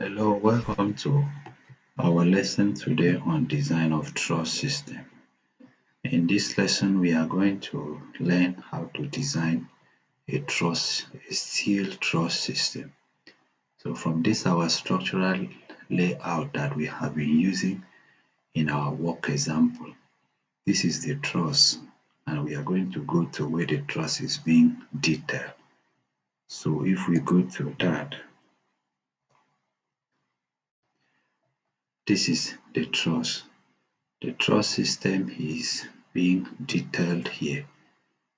Hello, welcome to our lesson today on design of truss system. In this lesson, we are going to learn how to design a steel truss system. So from this our structural layout that we have been using in our work example, this is the truss and we are going to go to where the truss is being detailed. So if we go to that, this is the truss. The truss system is being detailed here.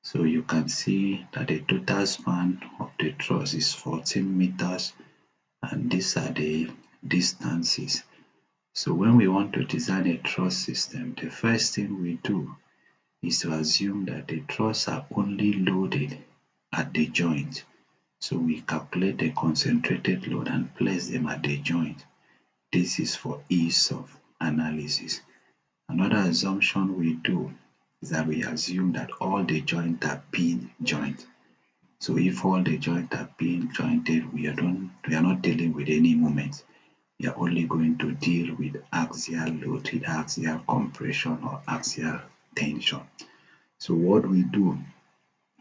So you can see that the total span of the truss is 14 meters and these are the distances. So when we want to design a truss system, the first thing we do is to assume that the truss are only loaded at the joint. So we calculate the concentrated load and place them at the joint. This is for ease of analysis. Another assumption we do is that we assume that all the joints are pin joint. So if all the joints are pin jointed, we are not dealing with any moment. We are only going to deal with axial load, with axial compression or axial tension. So what we do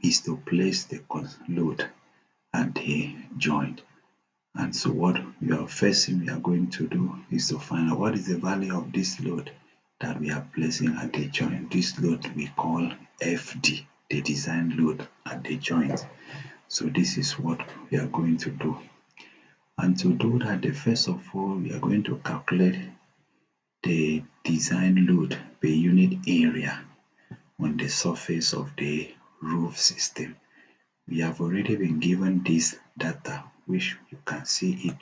is to place the load at the joint. And so what first thing we are going to do is to find out what is the value of this load that we are placing at the joint. This load we call FD, the design load at the joint. So this is what we are going to do. And to do that, first of all, we are going to calculate the design load per unit area on the surface of the roof system. We have already been given this data, which you can see it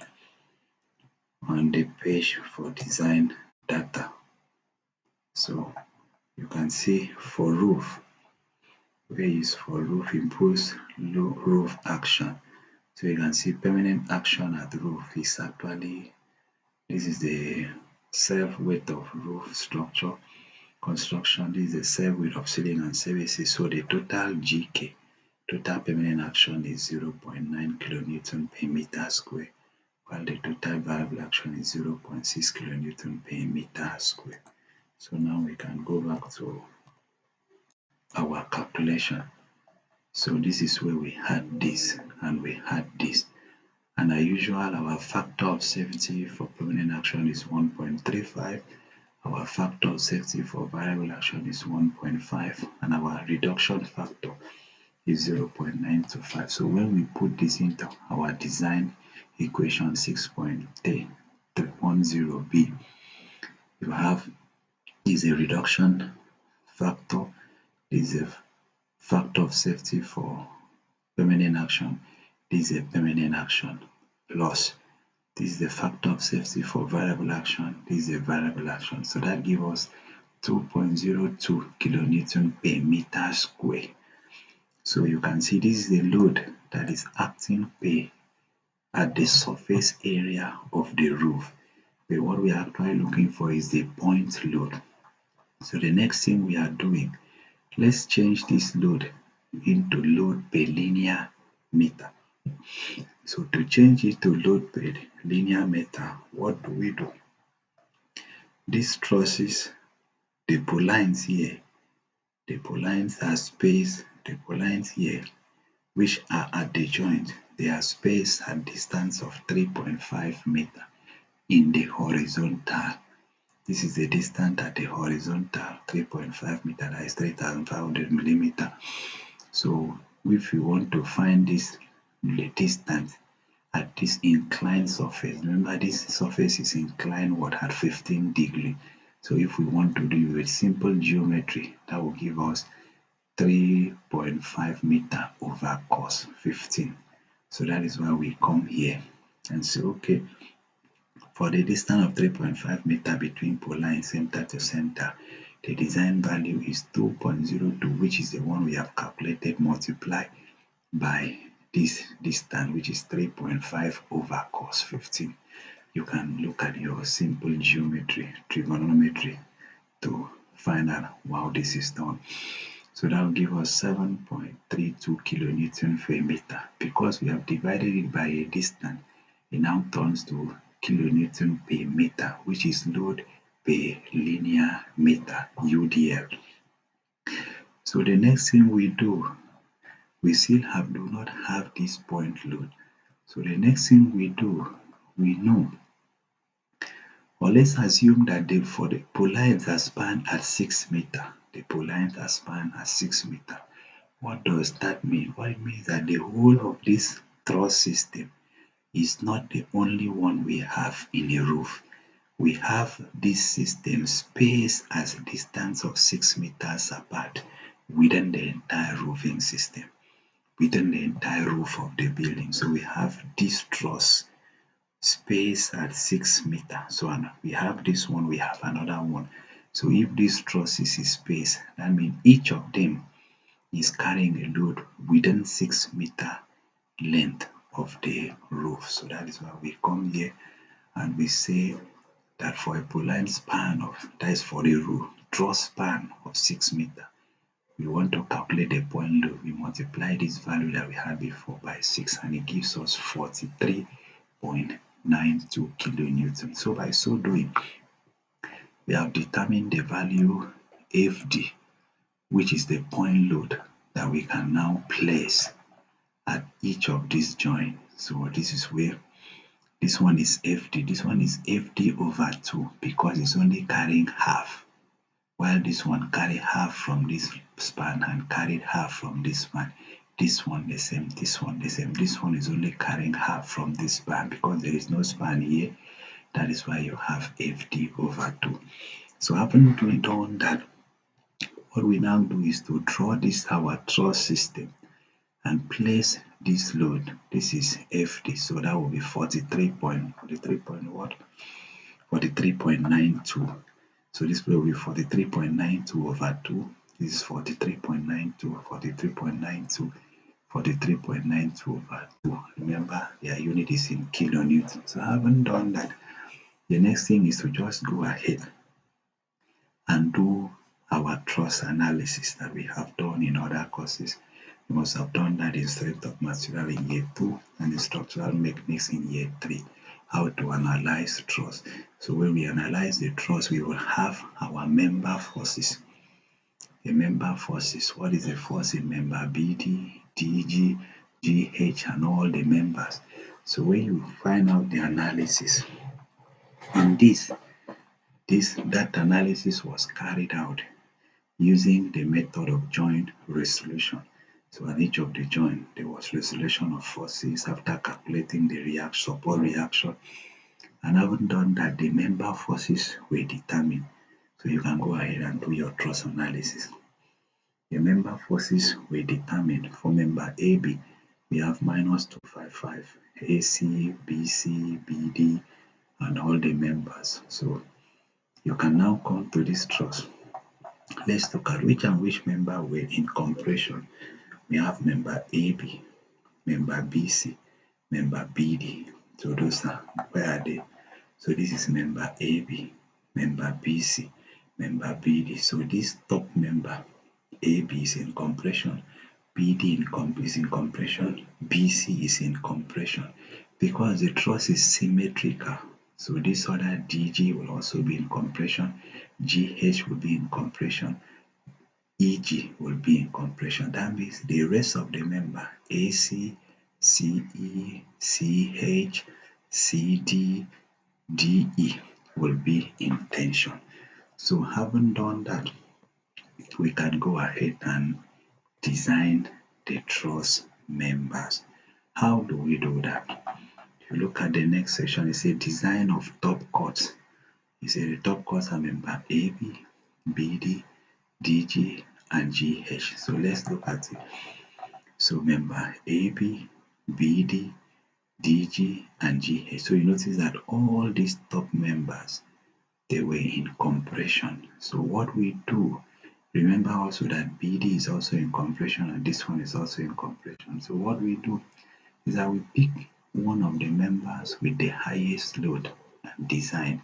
on the page for design data. So you can see for roof, where is for roof impose roof action. So you can see permanent action at roof is actually, this is the self weight of roof structure construction. This is the self weight of ceiling and services. So the total GK, total permanent action, is 0.9 kilonewton per meter square, while the total variable action is 0.6 kilonewton per meter square. So now we can go back to our calculation. So this is where we had this and we had this. And as usual, our factor of safety for permanent action is 1.35. Our factor of safety for variable action is 1.5. And our reduction factor is 0.925. So when we put this into our design equation 6.310b, you have is a reduction factor, is a factor of safety for permanent action, this is a permanent action, plus this is the factor of safety for variable action, this is a variable action. So that gives us 2.02 kilonewton per meter square. So you can see this is the load that is acting at the surface area of the roof. But what we are actually looking for is the point load. So the next thing we are doing, let's change this load into load per linear meter. So to change it to load per linear meter, what do we do? These trusses, the polines here, the polines are spaced, the polines here, which are at the joint, they are spaced at distance of 3.5 meter in the horizontal. This is the distance at the horizontal, 3.5 meter, that is 3,500 millimeter. So if we want to find this distance at this inclined surface, remember this surface is inclined at 15 degrees. So if we want to do with simple geometry, that will give us 3.5 meter over cos 15. So that is why we come here and say, okay, for the distance of 3.5 meter between polines center to center, the design value is 2.02, which is the one we have calculated, multiplied by this distance, which is 3.5 over cos 15. You can look at your simple geometry, trigonometry, to find out how this is done. So that will give us 7.32 kilonewton per meter. Because we have divided it by a distance, it now turns to kilonewton per meter, which is load per linear meter, UDL. So the next thing we do, we still do not have this point load. So the next thing we do, we know, or let's assume that for the pole lines are spanned at 6 meter, the pole lines are spanned at 6 meter. What does that mean? Well, it means that the whole of this truss system is not the only one we have in a roof. We have this system spaced as a distance of 6 meters apart within the entire roofing system, within the entire roof of the building. So we have this truss spaced at 6 meters. So we have this one, we have another one. So if this truss is spaced, that means each of them is carrying a load within 6 meter length of the roof. So that is why we come here and we say that for a poline span of, that is for the roof truss span of 6 meter, we want to calculate the point load. We multiply this value that we had before by 6 and it gives us 43.92 kilonewton. So by so doing, we have determined the value FD, which is the point load that we can now place at each of these joints. So this is where this one is FD. This one is FD over 2 because it's only carrying half, while this one carry half from this span and carried half from this span. This one the same, this one the same. This one is only carrying half from this span because there is no span here. That is why you have FD over 2. So having done that, what we now do is to draw this our truss system and place this load. This is FD, so that will be 43.92. So this will be 43.92 over 2. This is 43.92, 43.92, 43.92 over 2. Remember, their unit is in kilonewton. So I haven't done that. The next thing is to just go ahead and do our truss analysis that we have done in other courses. We must have done that in strength of material in year 2 and in structural mechanics in year 3. How to analyze truss. So when we analyze the truss, we will have our member forces. The member forces. What is the force in member? BD, DG, GH, and all the members. So when you find out the analysis, in that analysis was carried out using the method of joint resolution. So at each of the joint, there was resolution of forces after calculating the support reaction. And having done that, the member forces were determined. So you can go ahead and do your truss analysis. The member forces were determined. For member AB, we have minus 255, AC, BC, BD, and all the members. So you can now come to this truss. Let's look at which member were in compression. We have member AB, member BC, member BD. So those are, where are they? So this is member AB, member BC, member BD. So this top member AB is in compression, BD is in compression, BC is in compression. Because the truss is symmetrical, so this other DG will also be in compression, GH will be in compression, EG will be in compression. That means the rest of the member AC, CE, CH, CD, DE will be in tension. So having done that, we can go ahead and design the truss members. How do we do that? If you look at the next section, it says design of top cuts. It says the top cuts are member AB, BD, DG, and GH. So let's look at it. So member AB, BD, DG, and GH. So you notice that all these top members, they were in compression. So what we do, remember also that BD is also in compression and this one is also in compression. So what we do is that we pick one of the members with the highest load and design.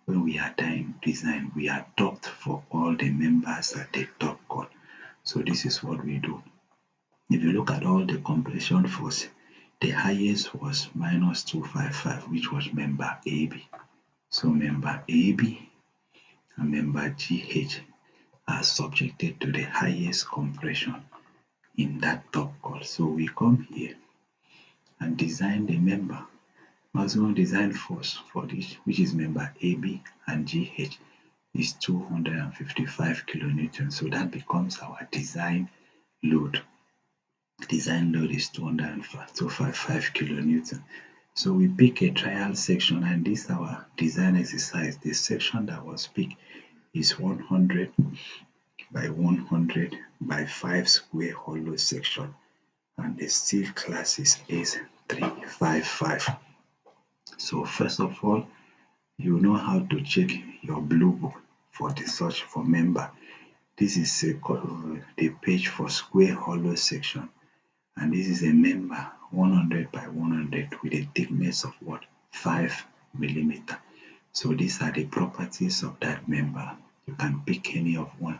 When we are doing design, we adopt for all the members at the top cut. So this is what we do. If you look at all the compression force, The highest was minus 255, which was member AB. So member AB and member GH are subjected to the highest compression in that top call. So we come here and design the member. Maximum design force for this, which is member AB and GH, is 255 kilonewtons. So that becomes our design load. Design load is 255 kilonewton. So we pick a trial section, and this is our design exercise. The section that was picked is 100 by 100 by 5 square hollow section, and the steel class is S355. So first of all, you know how to check your blue book for the search for member. This is the page for square hollow section, and this is a member 100 by 100 with a thickness of what, 5 millimeter. So these are the properties of that member. You can pick any of one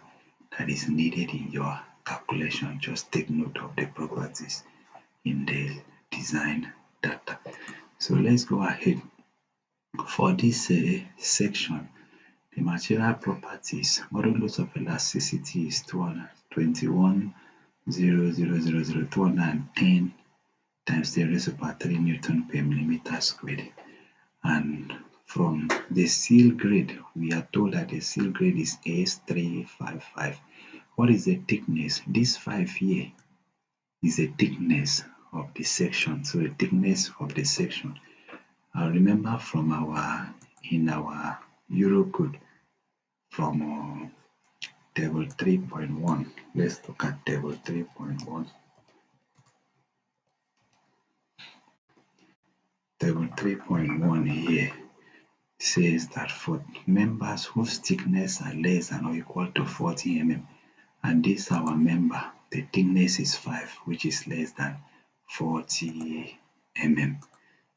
that is needed in your calculation. Just take note of the properties in the design data. So let's go ahead. For this section, the material properties, modulus of elasticity is 210 times 10 raised to the power 3 Newton per millimeter squared. And from the seal grade, we are told that the seal grade is S355. What is the thickness? This 5 here is the thickness of the section. So the thickness of the section. I remember from in our Euro code from table 3.1. Let's look at table 3.1. Table 3.1 here says that for members whose thickness are less than or equal to 40 mm, and this our member, the thickness is 5, which is less than 40 mm.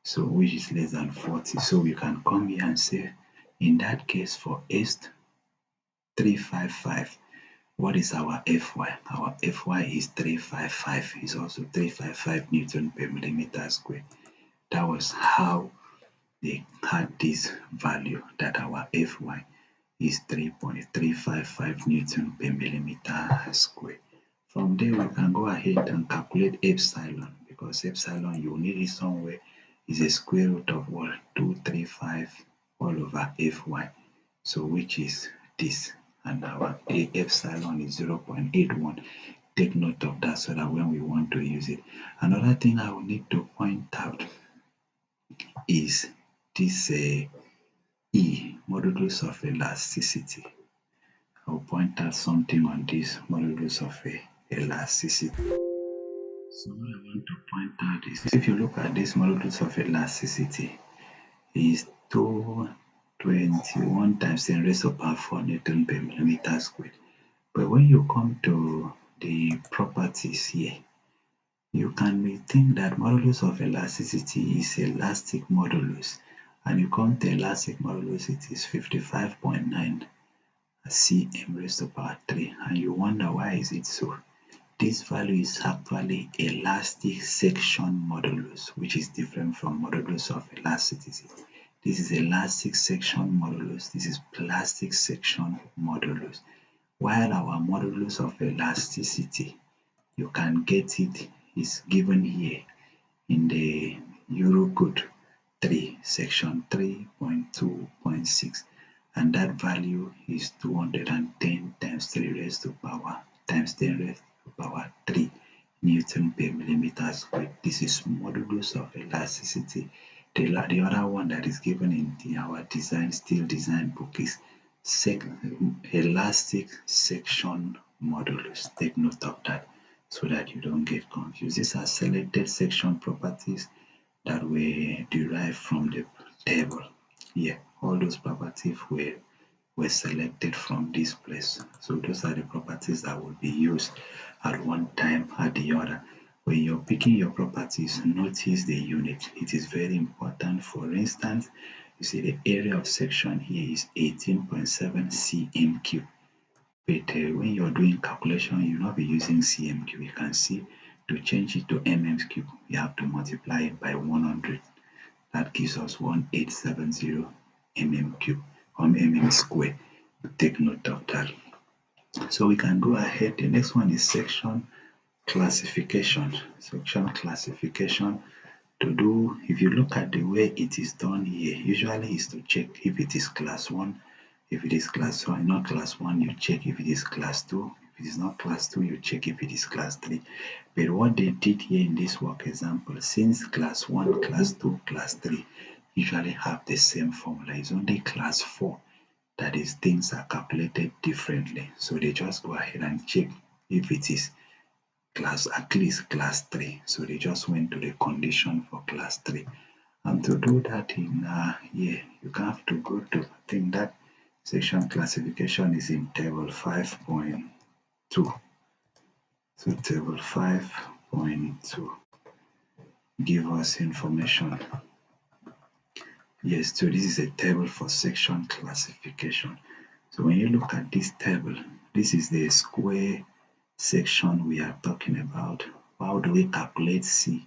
So which is less than 40. So we can come here and say, in that case for S355, what is our Fy? Our Fy is 355. Is also 355 Newton per millimeter square. That was how they had this value, that our Fy is 3.355 Newton per millimeter square. From there, we can go ahead and calculate epsilon, because epsilon, you need it somewhere, is a square root of what? 235 all over Fy. So which is this, and our epsilon is 0.81. Take note of that so that when we want to use it. Another thing I will need to point out is this E, modulus of elasticity. I'll point out something on this modulus of elasticity. So what I want to point out is, if you look at this modulus of elasticity, is 221 times 10 raised to the power 4 Newton per millimeter squared. But when you come to the properties here, you can think that modulus of elasticity is elastic modulus, and you come to elastic modulus, it is 55.9 cm raised to the power 3, and you wonder why is it so. This value is actually elastic section modulus, which is different from modulus of elasticity. This is elastic section modulus, this is plastic section modulus. While our modulus of elasticity, you can get it, is given here in the Eurocode 3, section 3.2.6, and that value is 210 times 3 raised to power times 10 raised to power 3 Newton per millimeter squared. This is modulus of elasticity. The other one that is given in our steel design book is elastic section modulus. Take note of that so that you don't get confused. These are selected section properties that were derived from the table. Yeah, all those properties were selected from this place. So those are the properties that will be used at one time at the other. When you're picking your properties, notice the unit. It is very important. For instance, you see the area of section here is 18.7 cm cube. But when you're doing calculation, you'll not be using cm cube. You can see To change it to mm cube, you have to multiply it by 100. That gives us 1870 mm cube or mm square. Take note of that. So we can go ahead. The next one is section classification. Section classification to do, if you look at the way it is done here, usually is to check if it is class 1. If it is class 1, not class 1, you check if it is class 2. If it is not class 2, you check if it is class 3. But what they did here in this work example, since class 1, class 2, class 3 usually have the same formula, it's only class 4 that is things are calculated differently. So they just go ahead and check if it is class, at least class 3. So they just went to the condition for class 3. And to do that in here, you have to go to, I think that section classification is in table 5.2. So table 5.2 give us information. Yes, so this is a table for section classification. So when you look at this table, this is the square section we are talking about. How do we calculate C?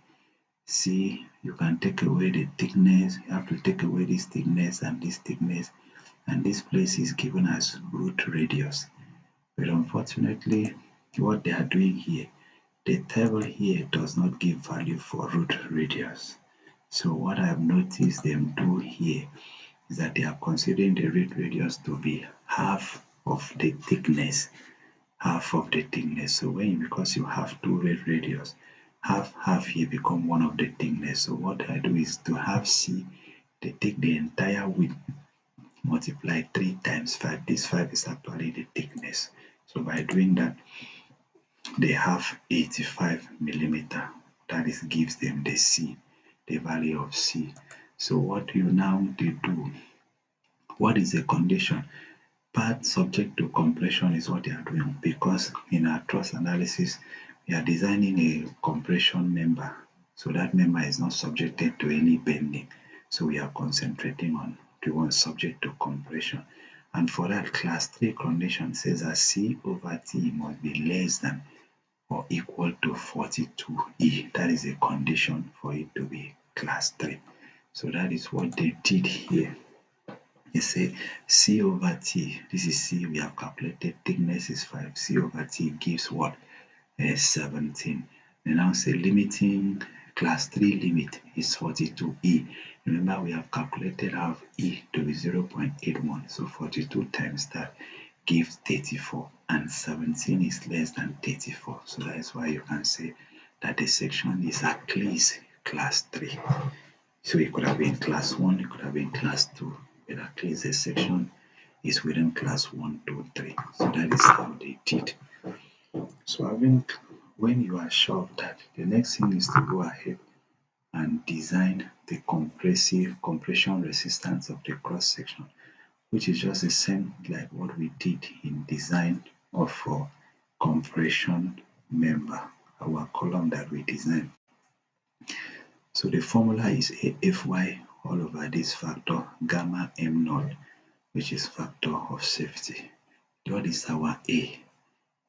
C, you can take away the thickness. You have to take away this thickness, and this place is given as root radius. But unfortunately, what they are doing here, the table here does not give value for root radius. So what I have noticed them do here is that they are considering the root radius to be half of the thickness. Half of the thickness. So because you have two radius, half here become one of the thickness. So what I do is to have C, they take the entire width, multiply 3 times 5. This 5 is actually the thickness. So by doing that, they have 85 millimeter. That is gives them the C, the value of C. So what you now do, what is the condition? Part subject to compression is what they are doing, because in our truss analysis, we are designing a compression member. So that member is not subjected to any bending. So we are concentrating on the one subject to compression. And for that, class 3 condition says that C over T must be less than or equal to 42E. That is a condition for it to be class 3. So that is what they did here. They say C over T, this is C, we have calculated, thickness is 5, C over T gives what? 17. They now say limiting, class 3 limit is 42E. Remember, we have calculated our E to be 0.81, so 42 times that gives 34, and 17 is less than 34. So that is why you can say that the section is at least class 3. So it could have been class 1, it could have been class 2, but at least the section is within class 1, 2, 3. So that is how they did. So when you are sure of that, the next thing is to go ahead and design the compression resistance of the cross section, which is just the same like what we did in design of compression member, our column that we designed. So the formula is Fy all over this factor gamma m naught, which is factor of safety. What is our A?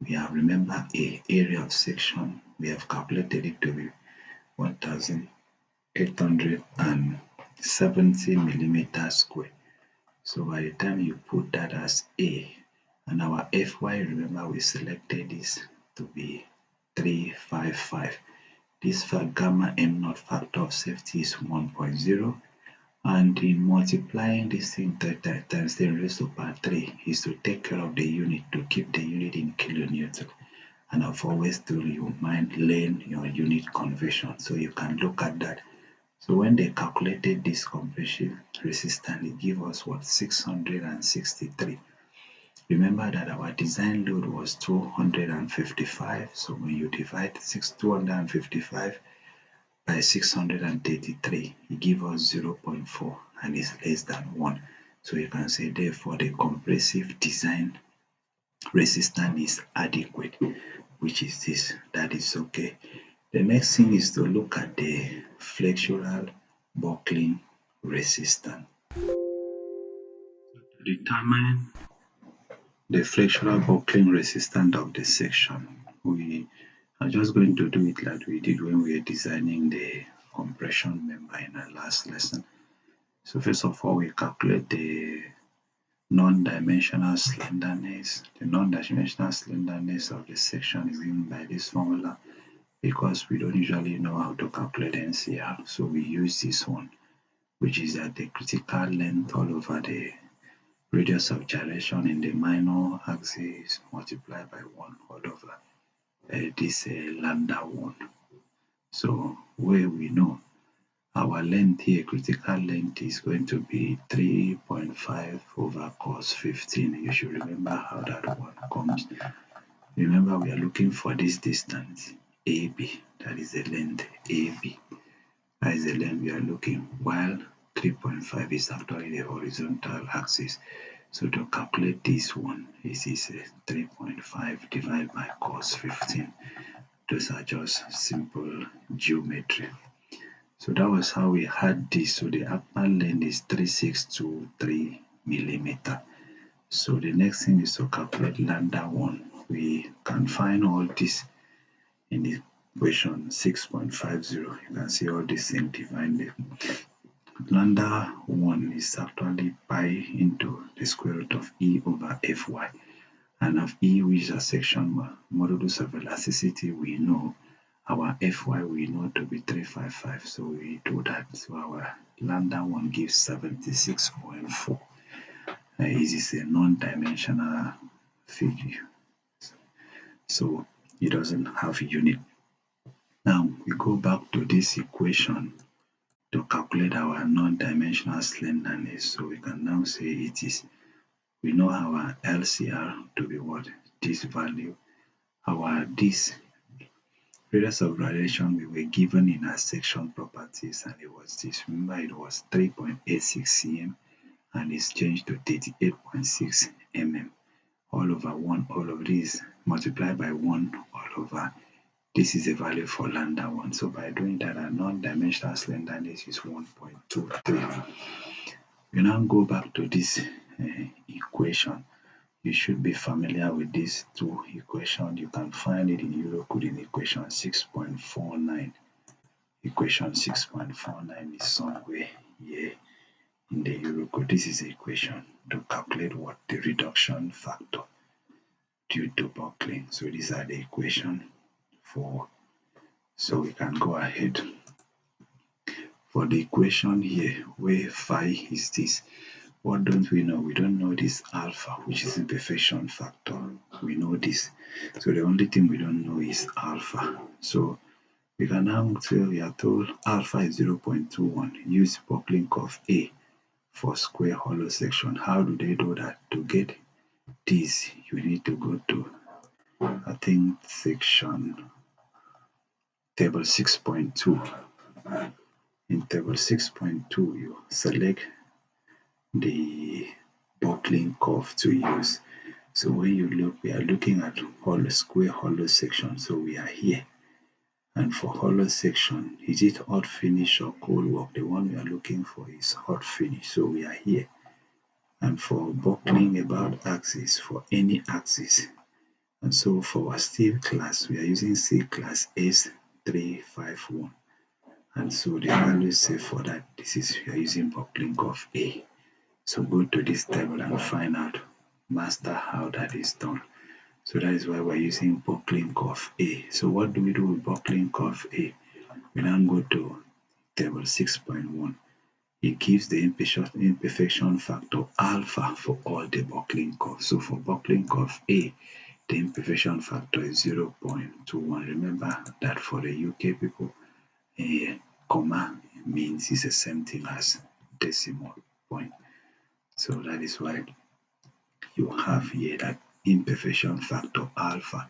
We have, remember, area of section, we have calculated it to be 1870 millimeters square. So by the time you put that as A, and our Fy, remember we selected this to be 355. This gamma m naught factor of safety is 1.0, and in multiplying this thing times 10 raised to power 3 is to take care of the unit, to keep the unit in kilonewton. And I've always told you, mind learn your unit conversion, so you can look at that. So when they calculated this compression resistance, it gave us what? 663. Remember that our design load was 255. So when you divide 255 by 633, it gives us 0.4 and is less than 1. So you can say therefore the compressive design resistance is adequate, which is this. That is okay. The next thing is to look at the flexural buckling resistance. To determine the flexural buckling resistance of the section, we I'm just going to do it like we did when we were designing the compression member in our last lesson. So first of all, we calculate the non-dimensional slenderness. The non-dimensional slenderness of the section is given by this formula because we don't usually know how to calculate NCR. So we use this one, which is at the critical length all over the radius of gyration in the minor axis multiplied by 1 all over this lambda 1. So where we know our length here, critical length, is going to be 3.5 over cos 15. You should remember how that one comes. Remember, we are looking for this distance, AB. That is the length, AB. That is the length we are looking, while 3.5 is actually the horizontal axis. So to calculate this one, this is 3.5 divided by cos 15. Those are just simple geometry. So that was how we had this. So the actual length is 3623 millimeter. So the next thing is to calculate lambda 1. We can find all this in the equation 6.50. You can see all these things divided. Lambda 1 is actually pi into the square root of E over Fy. And of E, which is a section modulus of elasticity, we know our Fy we know to be 355. So we do that. So our lambda 1 gives 76.4. This is a non-dimensional figure. So it doesn't have unit. Now we go back to this equation to calculate our non-dimensional slenderness. So we can now say it is, we know our LCR to be what? This value. Our this radius of graduation we were given in our section properties, and it was this. Remember, it was 3.86 cm and it's changed to 38.6 mm. All over 1, all of this multiplied by 1 all over. This is the value for lambda 1. So by doing that, our non-dimensional slenderness is 1.23. You now go back to this equation. You should be familiar with these two equations. You can find it in Eurocode in equation 6.49. Equation 6.49 is somewhere here in the Eurocode. This is the equation to calculate what the reduction factor due to buckling. So these are the equation for. So we can go ahead for the equation here where phi is this. What don't we know? We don't know this alpha, which is imperfection factor. We know this. So the only thing we don't know is alpha. So we can now say we are told alpha is 0.21. Use buckling curve A for square hollow section. How do they do that? To get this, you need to go to, I think, section table 6.2. In table 6.2, you select the buckling curve to use. So when you look, we are looking at hollow square hollow section. So we are here. And for hollow section, is it hot finish or cold work? The one we are looking for is hot finish. So we are here. And for buckling about axis, for any axis. And so for our steel class, we are using C class S351. And so the value say for that, this is we are using buckling curve A. So go to this table and find out, master how that is done. So that is why we're using buckling curve A. So what do we do with buckling curve A? We now go to table 6.1. It gives the imperfection factor alpha for all the buckling curves. So for buckling curve A, the imperfection factor is 0.21. Remember that for the UK people, a comma means it's the same thing as decimal point. So that is why you have here that imperfection factor alpha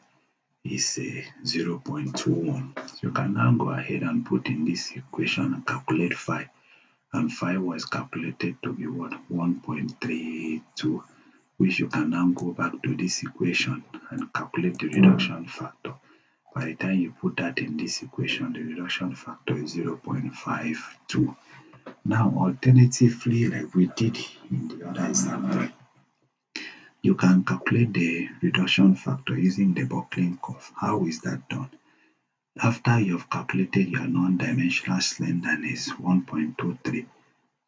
is 0.21. So you can now go ahead and put in this equation and calculate phi. And phi was calculated to be what? 1.32, which you can now go back to this equation and calculate the reduction factor. By the time you put that in this equation, the reduction factor is 0.52. Now, alternatively, like we did in the other example, you can calculate the reduction factor using the buckling curve. How is that done? After you've calculated your non-dimensional slenderness 1.23,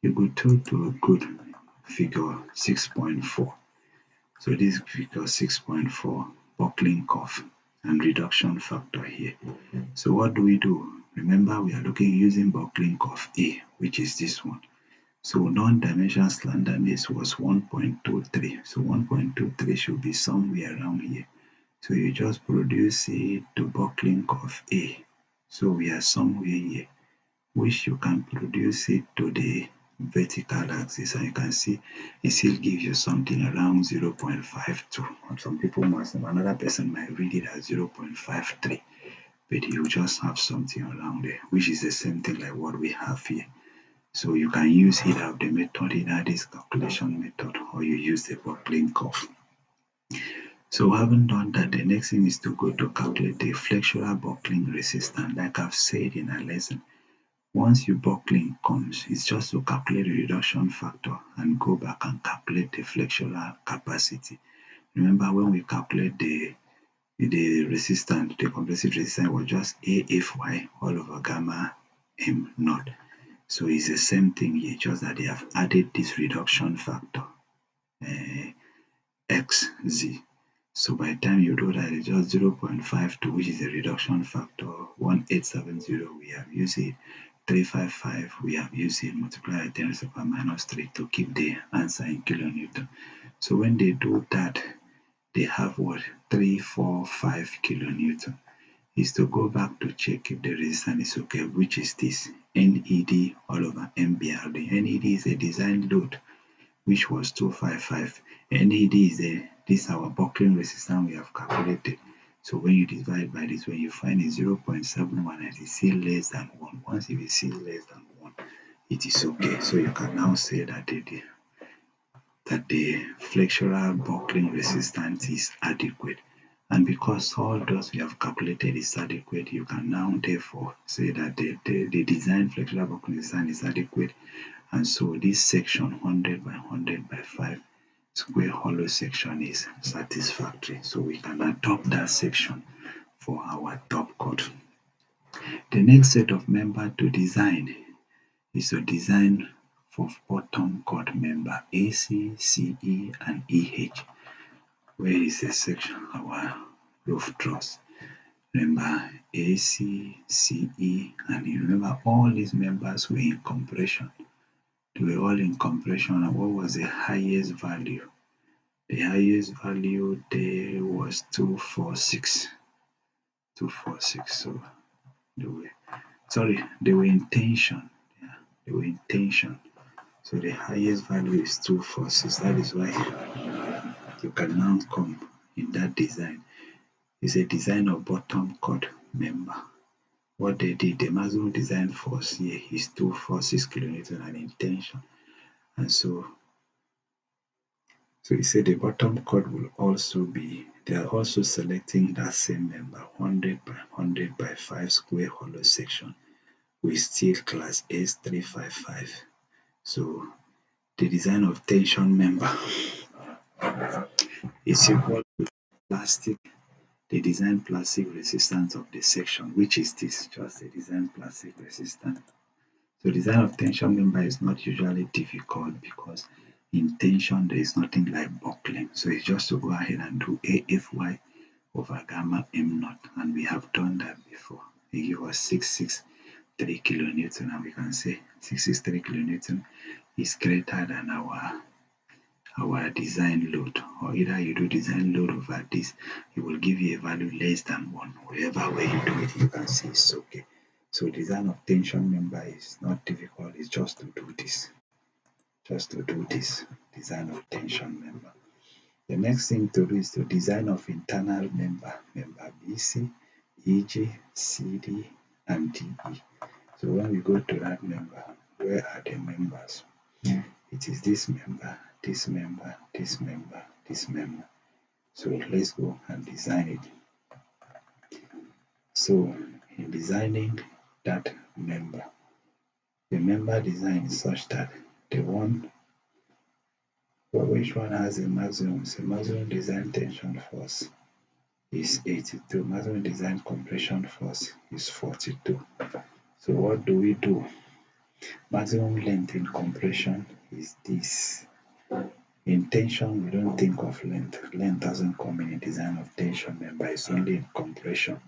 you go through to a good figure 6.4. So this figure 6.4, buckling curve and reduction factor here. So what do we do? Remember, we are looking using buckling curve A, which is this one. So non-dimensional slenderness was 1.23. So 1.23 should be somewhere around here. So you just produce it to buckling curve A. So we are somewhere here, which you can produce it to the vertical axis, and you can see it still gives you something around 0.52. Some people must, another person might read it as 0.53, but you just have something around there, which is the same thing like what we have here. So you can use either of the method, either this calculation method, or you use the buckling curve. So having done that, the next thing is to go to calculate the flexural buckling resistance. Like I've said in our lesson, once your buckling comes, it's just to calculate the reduction factor and go back and calculate the flexural capacity. Remember, when we calculate the resistance, the compressive resistance was just AFY all over gamma M naught. So it's the same thing here, just that they have added this reduction factor, XZ. So by the time you do that, it's just 0.52, which is the reduction factor. 1870, we have used it. 355, we have used it. Multiply by 10 raised to the power minus 3 to keep the answer in kilonewton. So when they do that, they have what? 345 kilonewton. Is to go back to check if the resistance is okay, which is this NED all over MBRD. NED is a design load, which was 255. NED is this our buckling resistance we have calculated. So when you divide by this, when you find it 0.71 and it is still less than 1, once it is still less than 1, it is okay. So you can now say that the flexural buckling resistance is adequate. And because all those we have calculated is adequate, you can now therefore say that the design flexural buckling resistance is adequate. And so this section 100 by 100 by 5 square hollow section is satisfactory. So we can adopt that section for our top cut. The next set of member to design is to design for bottom cut member AC, CE, and EH. Where is the section? Our roof truss. Remember AC, CE, and you remember all these members were in compression. They were all in compression. And what was the highest value? The highest value there was 246. 246. So they were in tension. Yeah, they were in tension. So the highest value is 246. That is why you can now come in that design. It's a design of bottom cut member. What they did, the maximum design force here is 246 kilonewton and in tension. And so you say the bottom cut will also be, they are also selecting that same member, 100 by 100 by 5 square hollow section with steel class S355. So the design of tension member is equal to plastic, the design plastic resistance of the section, which is this, just the design plastic resistance. So design of tension member is not usually difficult because in tension there is nothing like buckling. So it's just to go ahead and do AFY over gamma M naught, and we have done that before. It gives us 663 kilonewton, and we can say 663 kilonewton is greater than our design load, or either you do design load over this, it will give you a value less than 1. Whatever way you do it, you can see it's okay. So design of tension member is not difficult, it's just to do this. Just to do this design of tension member. The next thing to do is to design of internal member BC, EG, CD, and DE. So when we go to that member, where are the members? It is this member, this member, this member, this member. So let's go and design it. So in designing that member, the member design is such that the one, which one has a maximum design tension force is 82. Maximum design compression force is 42. So what do we do? Maximum length in compression is this. In tension, we don't think of length. Length doesn't come in a design of tension member, it's only in compression.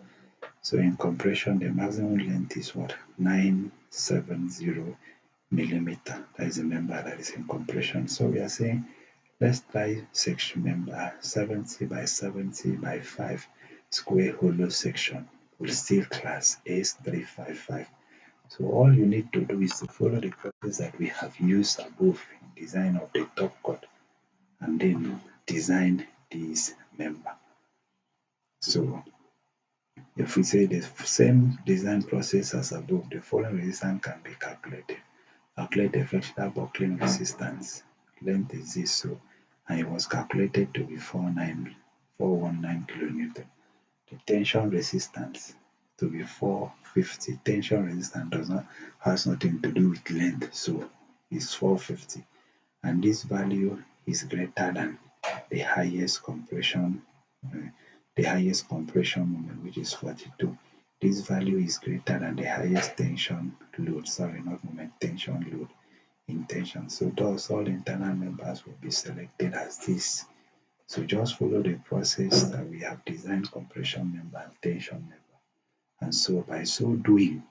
So in compression, the maximum length is what? 970 millimeter. That is the member that is in compression. So we are saying, let's try section member 70 by 70 by 5 square hollow section with steel class S355. So all you need to do is to follow the process that we have used above in design of the top cord and then design this member. So if we say the same design process as above, the following resistance can be calculated. Calculate the fractional buckling resistance. Length is this, so and it was calculated to be 419 kilonewton. The tension resistance to be 450. Tension resistance does not has nothing to do with length, so it's 450. And this value is greater than the highest compression uh, moment, which is 42. This value is greater than the highest tension load, sorry, not moment, tension load in tension. So thus all internal members will be selected as this. So just follow the process that we have designed compression member and tension member. And so by so doing,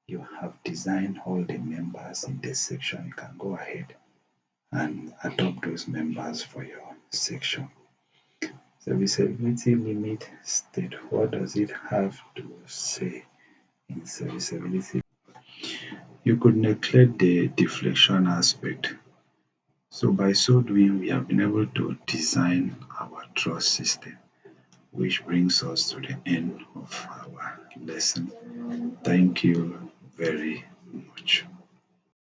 you have designed all the members in this section. You can go ahead and adopt those members for your section. Serviceability limit state. What does it have to say in serviceability? You could neglect the deflection aspect. So by so doing, we have been able to design our truss system, which brings us to the end of our lesson. Thank you very much.